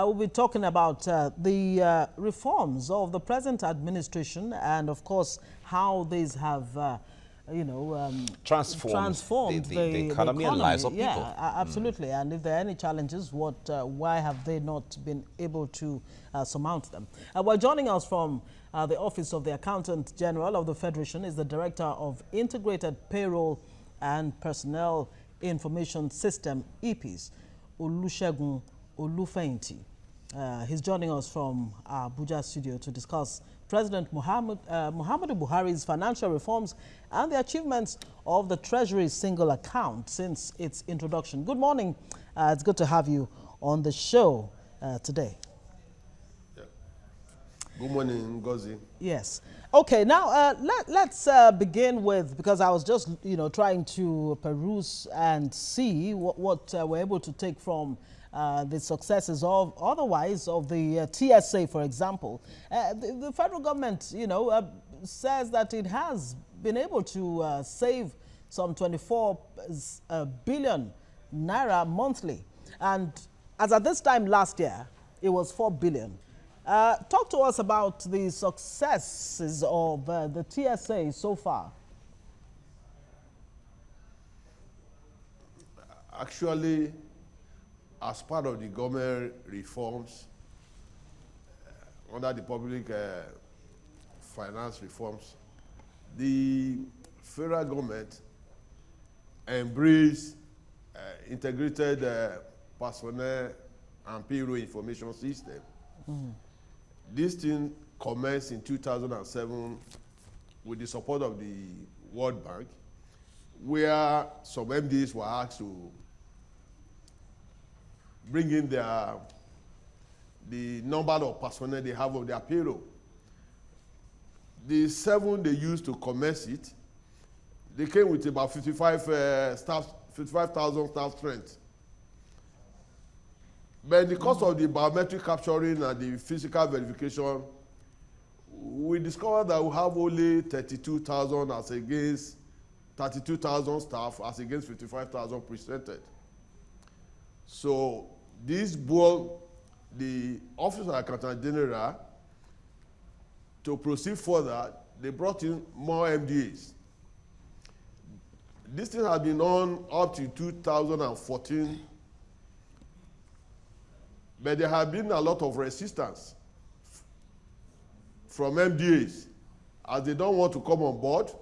We'll be talking about the reforms of the present administration and, of course, how these have, transformed the economy and lives of people. Yeah, absolutely. And if there are any challenges, why have they not been able to surmount them? Well, joining us from the Office of the Accountant General of the Federation is the Director of Integrated Payroll and Personnel Information System, IPPIS, Olusegun Olufeyinti. He's joining us from our Abuja studio to discuss President Muhammadu Buhari's financial reforms and the achievements of the Treasury single account since its introduction. Good morning. It's good to have you on the show today. Yeah. Good morning, Ngozi. Yes. Okay, now let's begin with, because I was just, trying to peruse and see what we're able to take from the successes of the TSA, for example. The federal government, says that it has been able to save some 24 billion naira monthly. And as at this time last year, it was 4 billion. Talk to us about the successes of the TSA so far. Actually, as part of the government reforms, under the public finance reforms, the federal government embraced integrated personnel and payroll information system. This thing commenced in 2007 with the support of the World Bank, where some MDs were asked to bring in the number of personnel they have of their payroll. The 7 they used to commence it, they came with about 55,000 staff strength. But in the course of the biometric capturing and the physical verification, we discovered that we have only 32,000 as against 32,000 staff as against 55,000 presented. So this brought the Office of the Accountant General to proceed further. They brought in more MDAs. This thing has been on up to 2014, but there have been a lot of resistance from MDAs as they don't want to come on board.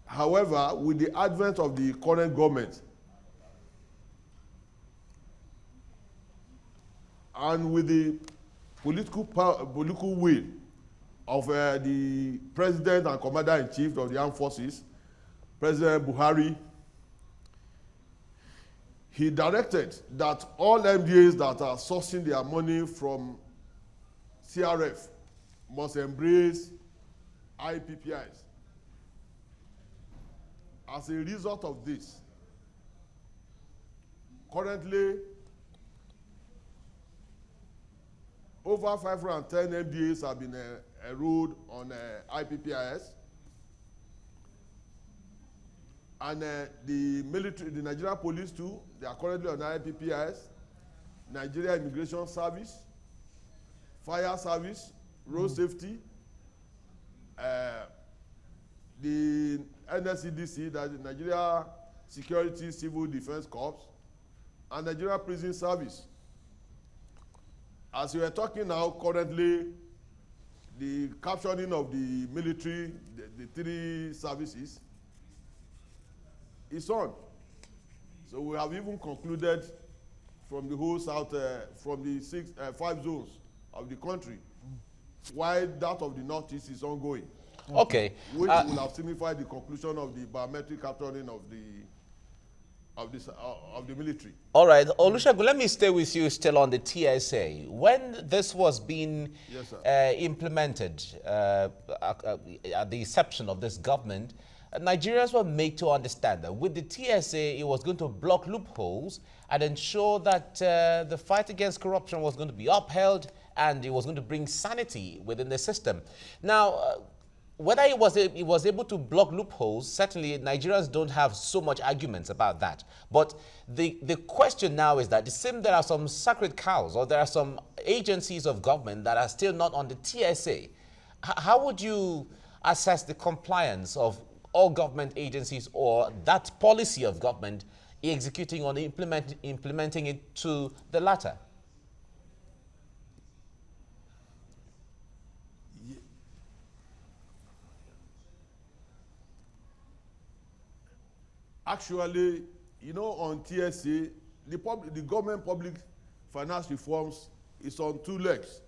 However, with the advent of the current government and with the political will of the President and Commander-in-Chief of the Armed Forces, President Buhari, he directed that all MDAs that are sourcing their money from CRF must embrace IPPIS. As a result of this, currently, over 510 MDAs have been enrolled on IPPIS. And the military, the Nigeria police too, they are currently on IPPIS, Nigeria Immigration Service, Fire Service, Road Safety, the NSCDC, that is the Nigeria Security Civil Defense Corps, and Nigeria Prison Service. As we are talking now, currently, the capturing of the military, the 3 services, is on. So we have even concluded from the whole south, from the 5 zones of the country, while that of the northeast is ongoing. Okay. Which will have signified the conclusion of the biometric capturing of the military. All right, Olusegun, let me stay with you still on the TSA. When this was being implemented at the inception of this government, Nigerians were made to understand that with the TSA, it was going to block loopholes and ensure that the fight against corruption was going to be upheld and it was going to bring sanity within the system. Now, whether it was able to block loopholes, certainly Nigerians don't have so much arguments about that. But the question now is that it seems there are some sacred cows, or there are some agencies of government that are still not on the TSA. How would you assess the compliance of all government agencies or that policy of government executing or implementing it to the latter? Actually, you know, on TSA, the government public finance reforms is on two legs.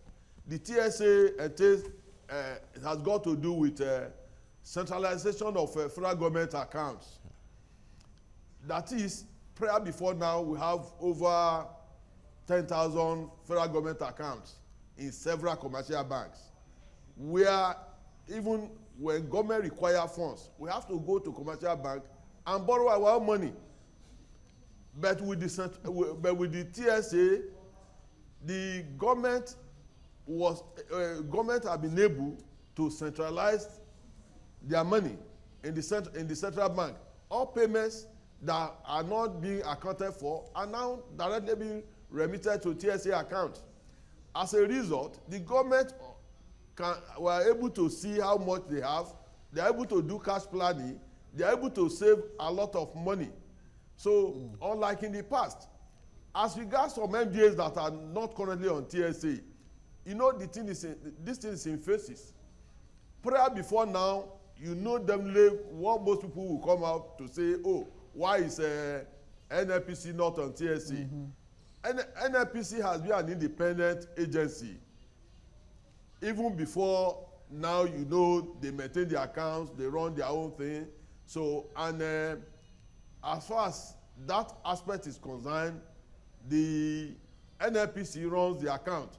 The TSA has got to do with centralization of federal government accounts. That is, prior before now, we have over 10,000 federal government accounts in several commercial banks, where even when government require funds, we have to go to commercial bank and borrow our own money. But with the TSA, the government have been able to centralize their money in the central bank. All payments that are not being accounted for are now directly being remitted to TSA account. As a result, the government were able to see how much they have. They are able to do cash planning. They are able to save a lot of money. So, unlike in the past, as regards some MDAs that are not currently on TSA, you know, this thing is in phases. Prior before now, you know definitely what most people will come out to say, oh, why is NNPC not on TSA? NNPC has been an independent agency. Even before now, you know, they maintain their accounts, they run their own thing. So, and as far as that aspect is concerned, the NNPC runs the account.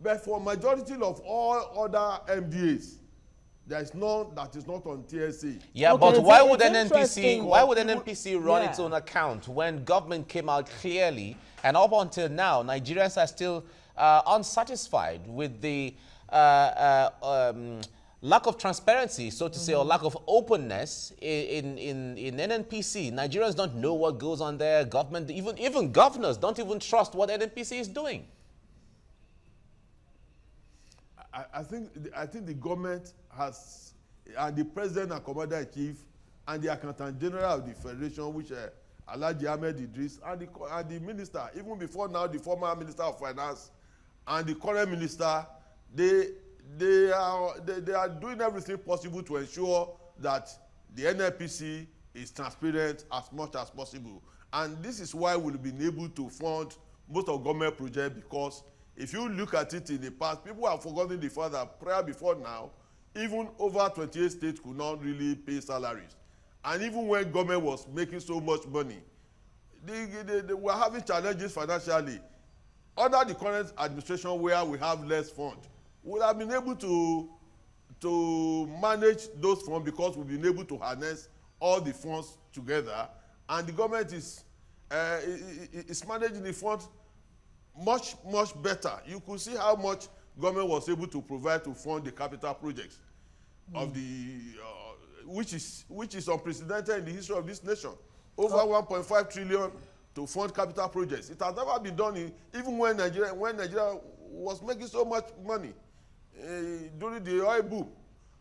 But for majority of all other MDAs, there is none that is not on TSA. Yeah, okay, but why would NNPC run its own account when government came out clearly, and up until now, Nigerians are still unsatisfied with the lack of transparency, so to say, or lack of openness in NNPC. Nigerians don't know what goes on there. Government, even governors don't even trust what NNPC is doing. I think the government has, and the president and commander-in-chief, and the accountant general of the federation, which Alhaji Ahmed Idris, and the minister, even before now, the former minister of finance, and the current minister, they are doing everything possible to ensure that the NNPC is transparent as much as possible. And this is why we've been able to fund most of government projects, because if you look at it in the past, people have forgotten the fact that prior before now, even over 28 states could not really pay salaries. And even when government was making so much money, they were having challenges financially. Under the current administration, where we have less funds, we have been able to manage those funds, because we've been able to harness all the funds together, and the government is managing the funds much better. You could see how much government was able to provide to fund the capital projects of the which is unprecedented in the history of this nation. Over 1.5 trillion to fund capital projects. It has never been done even when Nigeria was making so much money during the oil boom.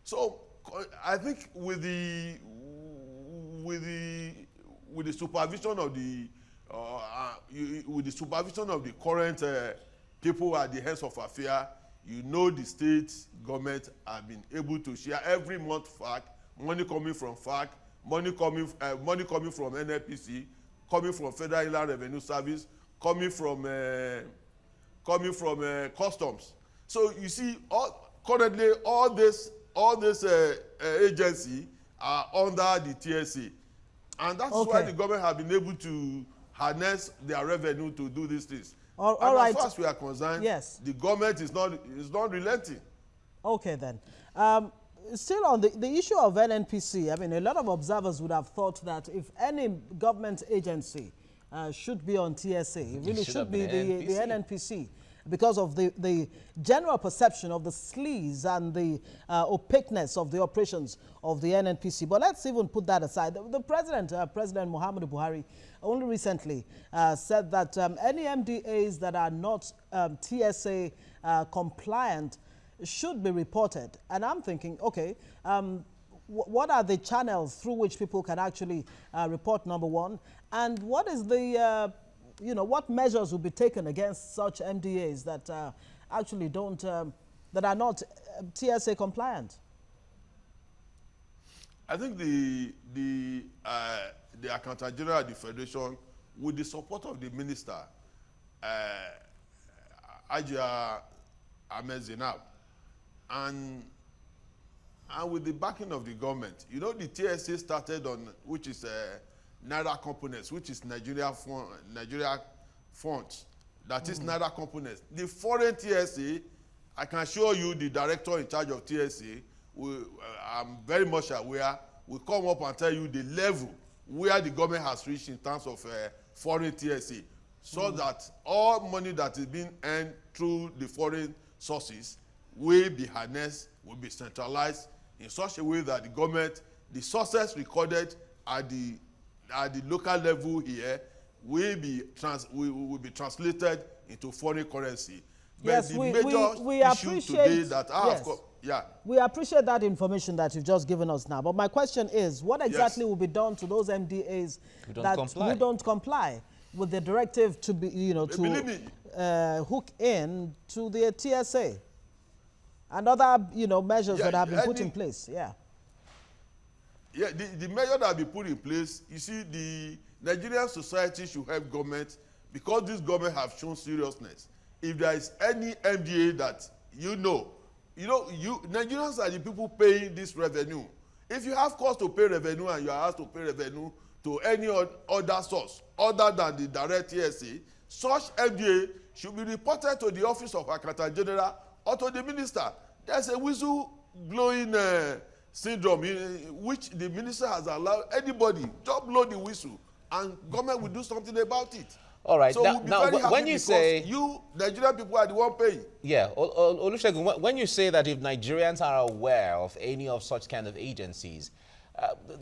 So I think with the supervision of the current people at the heads of affairs, you know, the state government have been able to share every month FAC, money coming from FAC, money coming from NNPC, coming from Federal Inland Revenue Service, coming from customs. So you see, currently all this agency are under the TSA, and that's why the government have been able to harness their revenue to do these things. All right. As far as we are concerned, yes, the government is not relenting. Okay then. Still on the issue of NNPC, I mean, a lot of observers would have thought that if any government agency should be on TSA, it really should be the NNPC. because of the general perception of the sleaze and the opaqueness of the operations of the NNPC. But let's even put that aside. The President, President Muhammadu Buhari, only recently said that any MDAs that are not TSA compliant should be reported. And I'm thinking, okay, what are the channels through which people can actually report, number one? And what is the, what measures will be taken against such MDAs that actually don't, that are not TSA compliant? I think the Accountant General of the Federation, with the support of the Minister, Ajia Ahmed Zainab, and with the backing of the government, the TSA started on, which is Naira components, which is Nigeria funds. That is Naira components. The foreign TSA, I can show you the director in charge of TSA. I'm very much aware. Will come up and tell you the level where the government has reached in terms of foreign TSA, so that all money that is being earned through the foreign sources will be harnessed, will be centralized in such a way that the government, the sources recorded at the local level here will be translated into foreign currency. Yes, but we appreciate today that we appreciate that information that you've just given us now. But my question is, what exactly will be done to those MDAs who don't comply with the directive to be, hook in to the TSA and other, measures that have been put in place? Yeah. Yeah, the measure that have been put in place, you see, the Nigerian society should help government, because this government have shown seriousness. If there is any MDA that Nigerians are the people paying this revenue. If you have cost to pay revenue and you are asked to pay revenue to any other source other than the direct TSA, such MDA should be reported to the Office of Accountant General or to the Minister. There's a whistle-blowing syndrome which the Minister has allowed anybody just blow the whistle and government will do something about it. All right. So now when you say Nigerian people are the one paying. Yeah, Olusegun, when you say that if Nigerians are aware of any of such kind of agencies,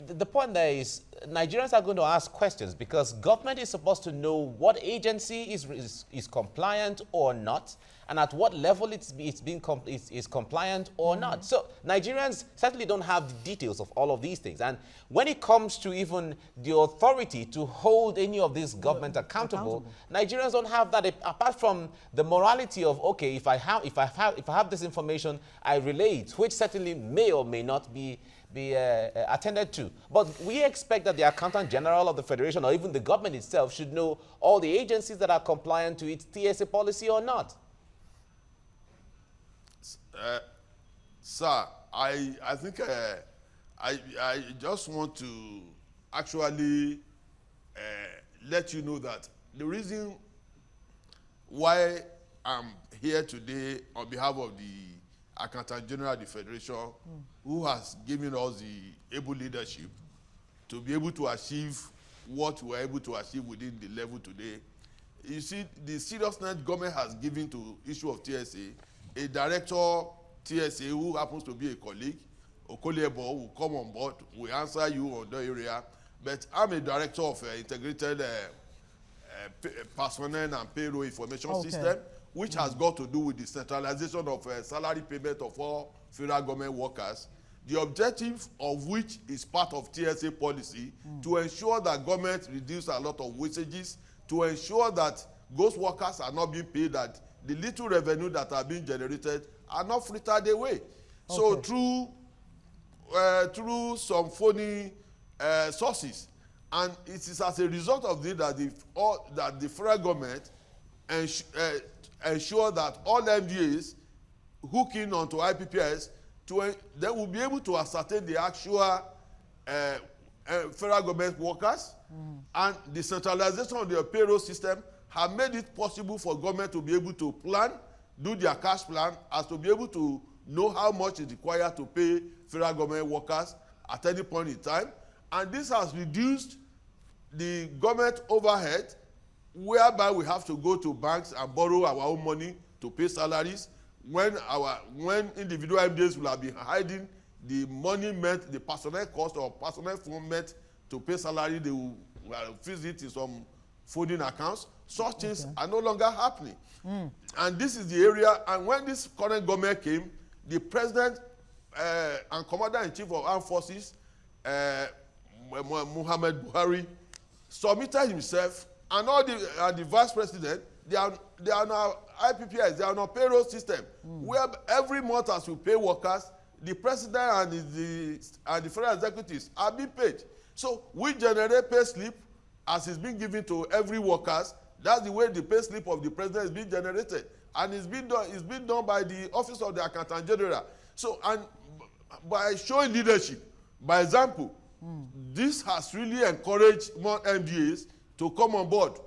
the point there is Nigerians are going to ask questions, because government is supposed to know what agency is compliant or not, and at what level it's compliant or not. So Nigerians certainly don't have the details of all of these things. And when it comes to even the authority to hold any of this government accountable, Nigerians don't have that, apart from the morality of, okay, if I have this information, I relay it, which certainly may or may not be attended to. But we expect that the Accountant General of the Federation, or even the government itself, should know all the agencies that are compliant to its TSA policy or not. Sir, I think I just want to actually let you know that the reason why I'm here today on behalf of the Accountant General of the Federation, who has given us the able leadership to be able to achieve what we're able to achieve within the level today. You see, the seriousness government has given to issue of TSA, a director TSA who happens to be a colleague, Okolebo, will come on board, will answer you on the area. But I'm a director of integrated personnel and payroll information system, which has got to do with the centralization of salary payment of all federal government workers, the objective of which is part of TSA policy to ensure that government reduce a lot of wastages, to ensure that those workers are not being paid, that the little revenue that are being generated are not frittered away. So through some phony sources, and it is as a result of this that the federal government ensure that all MDAs hooking onto IPPIS, they will be able to ascertain the actual federal government workers, and the centralization of the payroll system have made it possible for government to be able to plan, do their cash plan, as to be able to know how much is required to pay federal government workers at any point in time. And this has reduced the government overhead, whereby we have to go to banks and borrow our own money to pay salaries, when individual MDAs will have been hiding the money meant, the personnel cost or personnel fund meant to pay salary, they will freeze it in some folding accounts. Such things are no longer happening. And this is the area, and when this current government came, the president and commander-in-chief of armed forces, Muhammad Buhari, submitted himself, and all the vice president, they are now IPPIS, they are on a payroll system, where every month as we pay workers, the president and the federal executives are being paid. So we generate pay slip as is being given to every workers. That's the way the pay slip of the president is being generated, and it's being done by the office of the accountant general. So, and by showing leadership, by example, this has really encouraged more MDAs to come on board.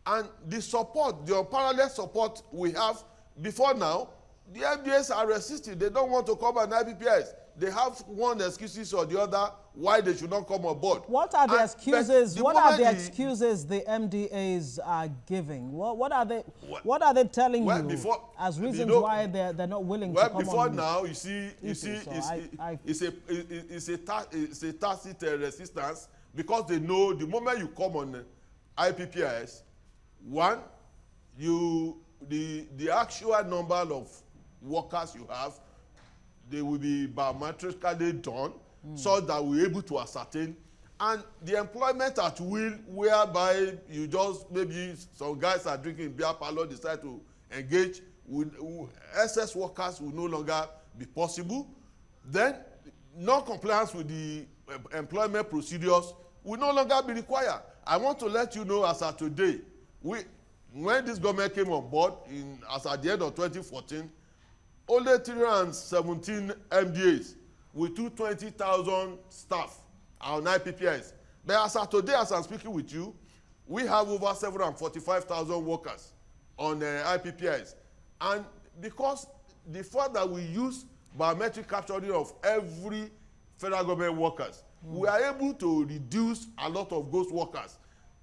And the support, the unparalleled support we have before now, the MDAs are resisting. They don't want to come on IPPIS. They have one excuse or the other why they should not come on board. What are the excuses? What are the excuses the MDAs are giving? What are they telling you as reasons why they're not willing to come on? Well, before now, you see, it's a tacit resistance, because they know the moment you come on IPPIS, one, the actual number of workers you have, they will be biometrically done, so that we're able to ascertain. And the employment at will, whereby you just, maybe some guys are drinking beer parlor, decide to engage with excess workers, will no longer be possible. Then non-compliance with the employment procedures will no longer be required. I want to let you know, as of today, when this government came on board, as at the end of 2014, only 317 MDAs with 220,000 staff are on IPPIS. But as of today, as I'm speaking with you, we have over 745,000 workers on IPPIS. And because the fact that we use biometric capturing of every federal government workers, we are able to reduce a lot of ghost workers.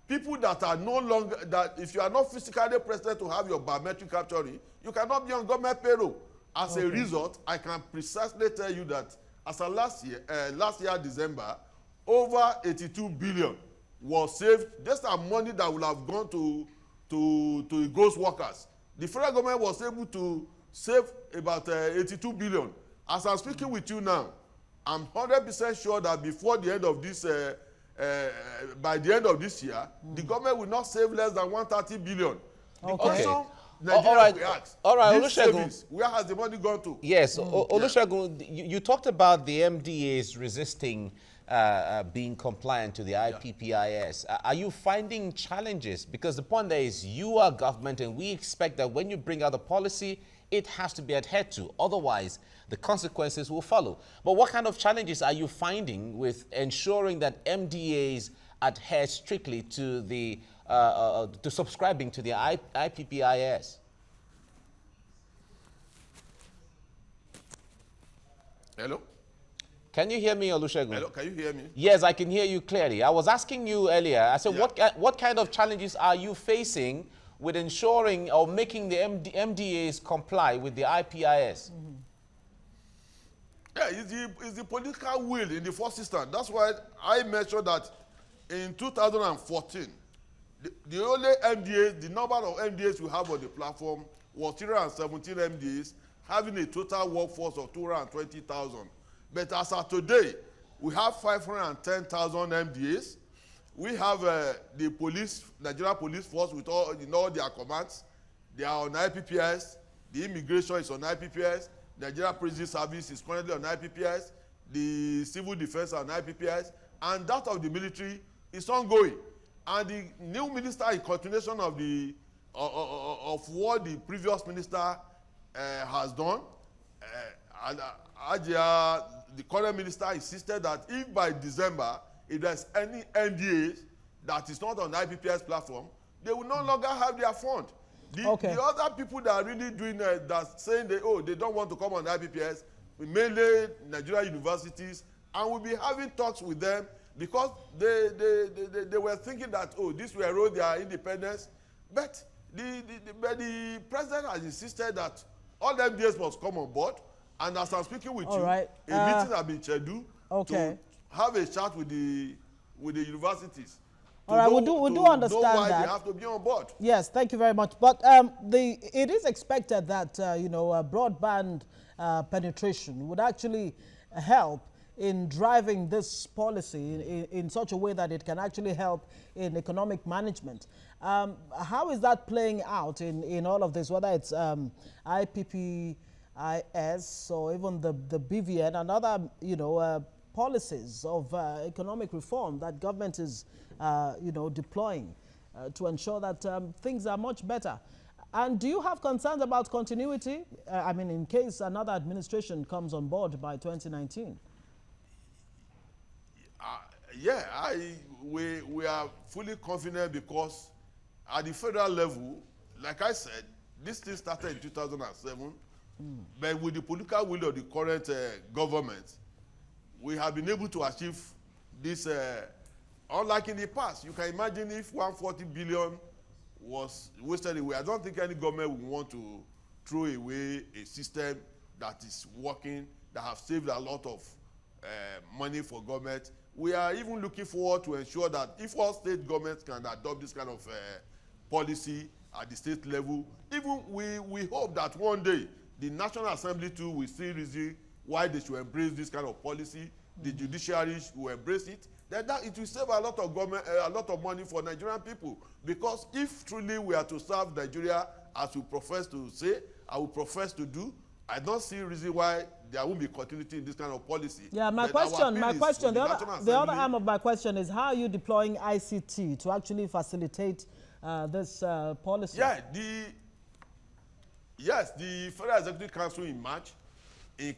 People that are no longer, that if you are not physically present to have your biometric capturing, you cannot be on government payroll. As a result, I can precisely tell you that as of last year December, over 82 billion was saved. That's the money that will have gone to ghost workers. The federal government was able to save about 82 billion. As I'm speaking with you now, I'm 100% sure that before the end of this, by the end of this year, the government will not save less than 130 billion. Also, Nigeria reacts. All right, Olusegun, where has the money gone to? Yes, Olusegun, you talked about the MDAs resisting being compliant to the IPPIS. Are you finding challenges? Because the point there is you are government, and we expect that when you bring out a policy, it has to be adhered to. Otherwise, the consequences will follow. But what kind of challenges are you finding with ensuring that MDAs adhere strictly to the to subscribing to the IPPIS? Hello? Can you hear me, Olusegun? Hello, can you hear me? Yes, I can hear you clearly. I was asking you earlier, I said, what kind of challenges are you facing with ensuring or making the MDAs comply with the IPPIS? Yeah, it's the political will in the first instance. That's why I mentioned that in 2014, the only MDAs, the number of MDAs we have on the platform was 317 MDAs, having a total workforce of 220,000. But as of today, we have 510,000 MDAs. We have the police, Nigeria Police Force, with all their commands. They are on IPPIS. The immigration is on IPPIS. Nigeria Prison Service is currently on IPPIS. The civil defense on IPPIS. And that of the military is ongoing. And the new minister, in continuation of of what the previous minister has done, the current minister insisted that if by December, if there's any MDA that is not on the IPPIS platform, they will no longer have their fund. The other people that are really doing that, saying they don't want to come on the IPPIS, mainly Nigeria universities, and we'll be having talks with them because they were thinking that, this will erode their independence. But But the president has insisted that all MDAs must come on board, and as I'm speaking with you, right. a meeting has been scheduled to have a chat with the universities. All right, we do understand know why that. They have to be on board. Yes, thank you very much. But it is expected that broadband penetration would actually help in driving this policy in such a way that it can actually help in economic management. How is that playing out in all of this, whether it's IPPIS or even the BVN and other policies of economic reform that government is deploying to ensure that things are much better? And do you have concerns about continuity? I mean, in case another administration comes on board by 2019? Yeah, we are fully confident because at the federal level, like I said, this thing started in 2007, but with the political will of the current government, we have been able to achieve this, unlike in the past. You can imagine if 140 billion was wasted away. I don't think any government would want to throw away a system that is working, that have saved a lot of money for government. We are even looking forward to ensure that if all state governments can adopt this kind of policy at the state level, even we hope that one day the National Assembly too will see reason why they should embrace this kind of policy. The judiciary will embrace it. Then that it will save a lot of government, a lot of money for Nigerian people. Because if truly we are to serve Nigeria as we profess to say, I will profess to do, I don't see a reason why there won't be continuity in this kind of policy. Yeah, my question, the other arm of my question is, how are you deploying ICT to actually facilitate this policy? Yeah, the Federal Executive Council in March, in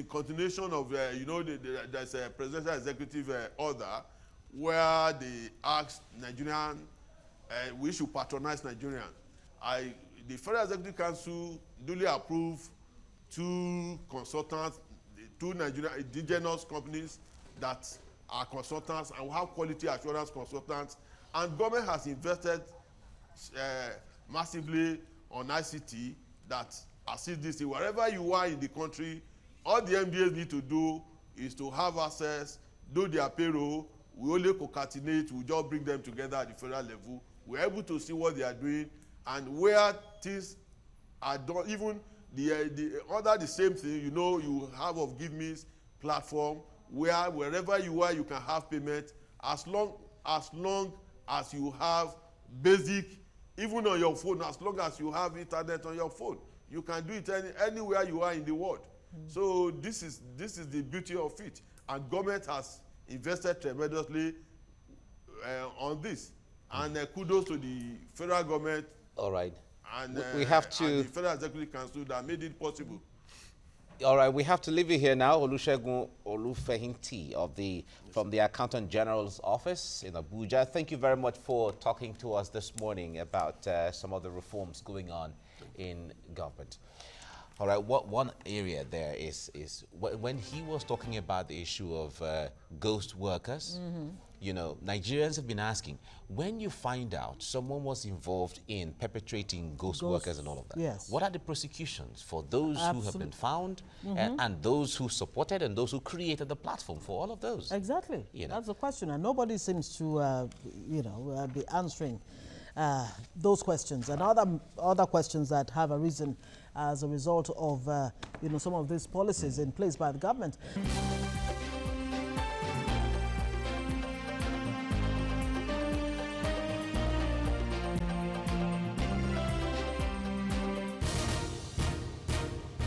continuation of, there's a presidential executive order where they asked Nigerian, we should patronize Nigerians. The Federal Executive Council duly approved two consultants, two Nigerian indigenous companies that are consultants and have quality assurance consultants, and government has invested massively on ICT that assist this. Wherever you are in the country, all the MDAs need to do is to have access, do their payroll. We only concatenate, we just bring them together at the federal level. We're able to see what they are doing and where things are done. Even the same thing, you have of Give Me's platform where wherever you are, you can have payment as long as you have basic, even on your phone, as long as you have internet on your phone. You can do it anywhere you are in the world. So this is the beauty of it. And government has invested tremendously on this. And kudos to the federal government. All right. And we have to. And the Federal Executive Council that made it possible. All right, we have to leave you here now. Olusegun Olufehinti from the Accountant General's office in Abuja. Thank you very much for talking to us this morning about some of the reforms going on in government. All right, one area there is when he was talking about the issue of ghost workers. Nigerians have been asking, when you find out someone was involved in perpetrating ghost workers and all of that, yes, what are the prosecutions for those who have been found and those who supported and those who created the platform for all of those? Exactly. That's the question, and nobody seems to, be answering those questions and other questions that have arisen as a result of, some of these policies in place by the government.